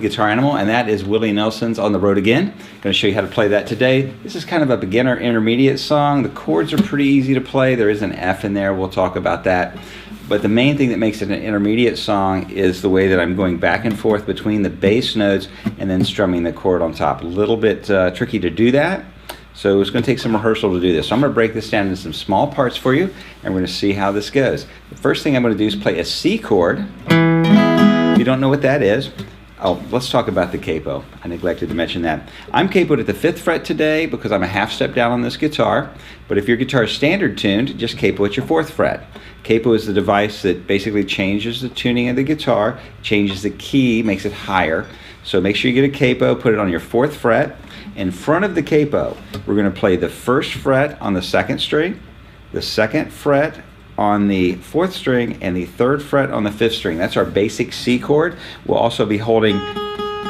guitar animal, and that is Willie Nelson's On the Road Again. I'm going to show you how to play that today. This is kind of a beginner intermediate song. The chords are pretty easy to play. There is an F in there. We'll talk about that. But the main thing that makes it an intermediate song is the way that I'm going back and forth between the bass notes and then strumming the chord on top. A little bit tricky to do that. So it's going to take some rehearsal to do this. So I'm going to break this down into some small parts for you, and we're going to see how this goes. The first thing I'm going to do is play a C chord. If you don't know what that is, let's talk about the capo. I neglected to mention that. I'm capoed at the 5th fret today because I'm a half step down on this guitar. But if your guitar is standard tuned, just capo at your 4th fret. Capo is the device that basically changes the tuning of the guitar, changes the key, makes it higher. So make sure you get a capo, put it on your 4th fret. In front of the capo, we're going to play the 1st fret on the 2nd string, the 2nd fret on the 4th string, and the 3rd fret on the 5th string. That's our basic C chord. We'll also be holding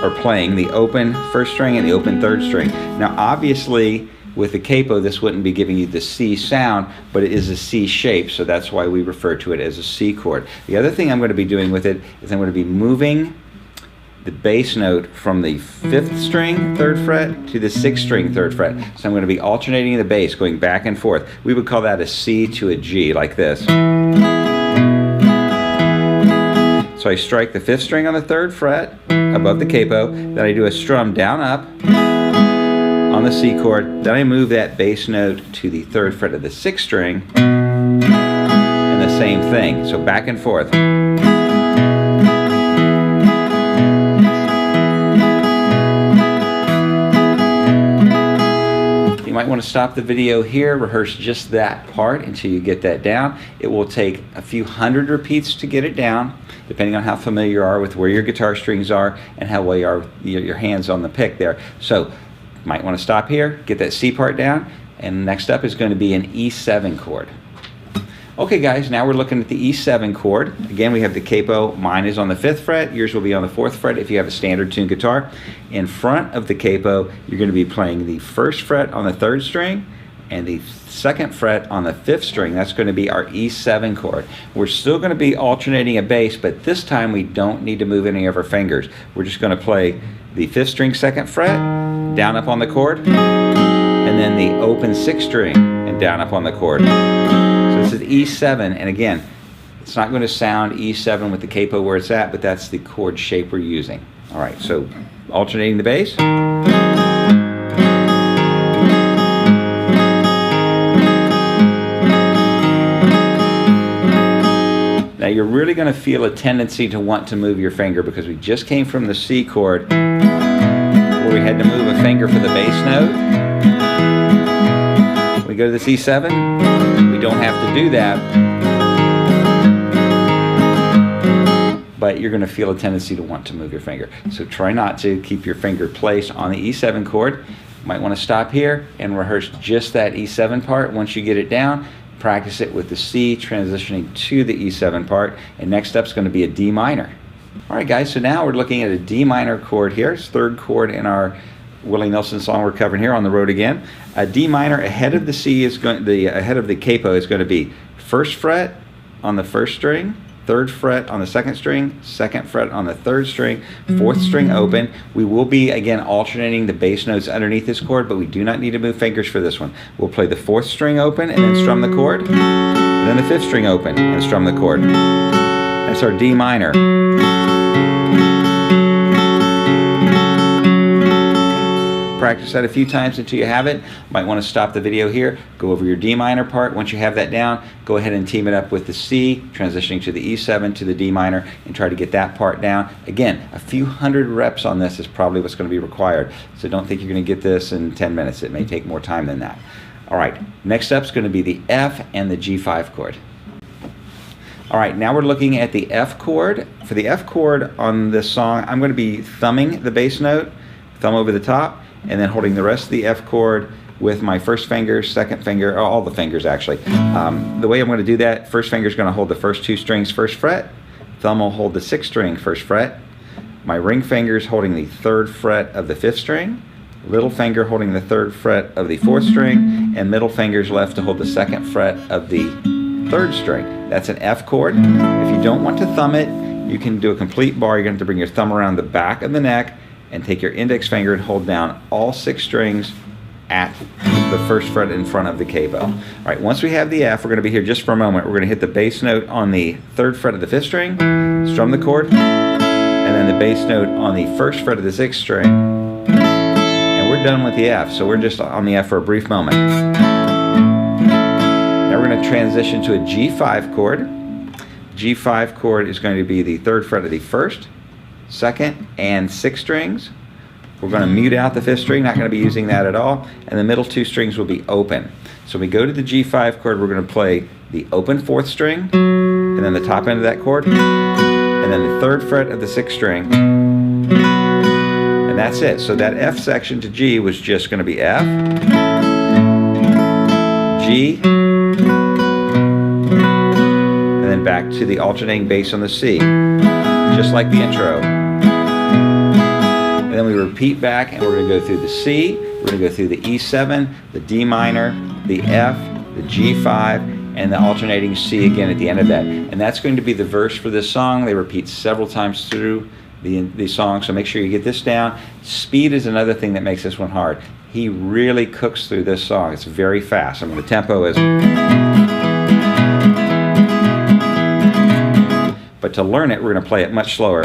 or playing the open 1st string and the open 3rd string. Now obviously with the capo this wouldn't be giving you the C sound, but it is a C shape, so that's why we refer to it as a C chord. The other thing I'm going to be doing with it is I'm going to be moving the bass note from the 5th string 3rd fret to the 6th string 3rd fret. So I'm going to be alternating the bass, going back and forth. We would call that a C to a G, like this. So I strike the 5th string on the 3rd fret above the capo, then I do a strum down up on the C chord, then I move that bass note to the 3rd fret of the 6th string, and the same thing, so back and forth. You might want to stop the video here, rehearse just that part until you get that down. It will take a few hundred repeats to get it down, depending on how familiar you are with where your guitar strings are and how well you are your hands on the pick there. So you might want to stop here, get that C part down, and next up is going to be an E7 chord. Okay guys, now we're looking at the E7 chord. Again, we have the capo. Mine is on the 5th fret, yours will be on the 4th fret if you have a standard tuned guitar. In front of the capo, you're going to be playing the 1st fret on the 3rd string and the 2nd fret on the 5th string. That's going to be our E7 chord. We're still going to be alternating a bass, but this time we don't need to move any of our fingers. We're just going to play the 5th string 2nd fret, down up on the chord, and then the open 6th string and down up on the chord. This is E7, and again, it's not going to sound E7 with the capo where it's at, but that's the chord shape we're using. All right, so alternating the bass. Now you're really going to feel a tendency to want to move your finger because we just came from the C chord where we had to move a finger for the bass note. We go to the C7, we don't have to do that, but you're going to feel a tendency to want to move your finger. So try not to. Keep your finger placed on the E7 chord. You might want to stop here and rehearse just that E7 part. Once you get it down, practice it with the C transitioning to the E7 part, and next up is going to be a D minor. All right guys, so now we're looking at a D minor chord here. It's 3rd chord in our Willie Nelson song we're covering here, On the Road Again. A D minor ahead of the C is going ahead of the capo is going to be 1st fret on the 1st string, 3rd fret on the 2nd string, 2nd fret on the 3rd string, 4th string open. We will be again alternating the bass notes underneath this chord, but we do not need to move fingers for this one. We'll play the 4th string open and then strum the chord, and then the 5th string open and strum the chord. That's our D minor. Practice that a few times until you have it. Might want to stop the video here, go over your D minor part. Once you have that down, go ahead and team it up with the C, transitioning to the E7 to the D minor, and try to get that part down. Again, a few hundred reps on this is probably what's going to be required. So don't think you're going to get this in 10 minutes. It may take more time than that. All right, next up is going to be the F and the G5 chord. All right, now we're looking at the F chord. For the F chord on this song, I'm going to be thumbing the bass note, thumb over the top, and then holding the rest of the F chord with my 1st finger, 2nd finger, all the fingers actually. The way I'm going to do that, 1st finger is going to hold the first 2 strings 1st fret, thumb will hold the 6th string 1st fret, my ring finger is holding the 3rd fret of the 5th string, little finger holding the 3rd fret of the 4th string, and middle fingers left to hold the 2nd fret of the 3rd string. That's an F chord. If you don't want to thumb it, you can do a complete bar. You're going to have to bring your thumb around the back of the neck and take your index finger and hold down all 6 strings at the first fret in front of the capo. All right, once we have the F, we're going to be here just for a moment. We're going to hit the bass note on the 3rd fret of the 5th string, strum the chord, and then the bass note on the 1st fret of the 6th string. And we're done with the F, so we're just on the F for a brief moment. Now we're going to transition to a G5 chord. G5 chord is going to be the 3rd fret of the 1st, 2nd, and 6th strings. We're going to mute out the 5th string, not going to be using that at all, and the middle 2 strings will be open. So when we go to the G5 chord, we're going to play the open 4th string, and then the top end of that chord, and then the 3rd fret of the 6th string, and that's it. So that F section to G was just going to be F, G, and then back to the alternating bass on the C, just like the intro. And then we repeat back, and we're going to go through the C, we're going to go through the E7, the D minor, the F, the G5, and the alternating C again at the end of that. And that's going to be the verse for this song. They repeat several times through the song, so make sure you get this down. Speed is another thing that makes this one hard. He really cooks through this song. It's very fast. I mean, the tempo is... But to learn it, we're going to play it much slower.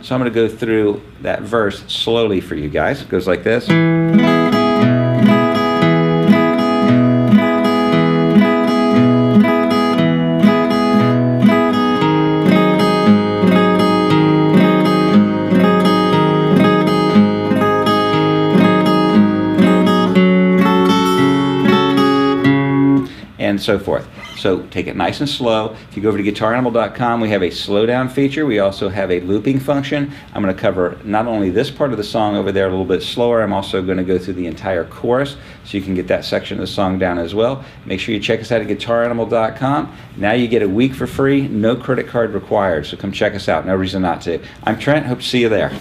So I'm going to go through that verse slowly for you guys. It goes like this. And so forth. So take it nice and slow. If you go over to guitaranimal.com, we have a slowdown feature. We also have a looping function. I'm going to cover not only this part of the song over there a little bit slower, I'm also going to go through the entire chorus so you can get that section of the song down as well. Make sure you check us out at guitaranimal.com. Now you get a week for free, no credit card required. So come check us out. No reason not to. I'm Trent. Hope to see you there.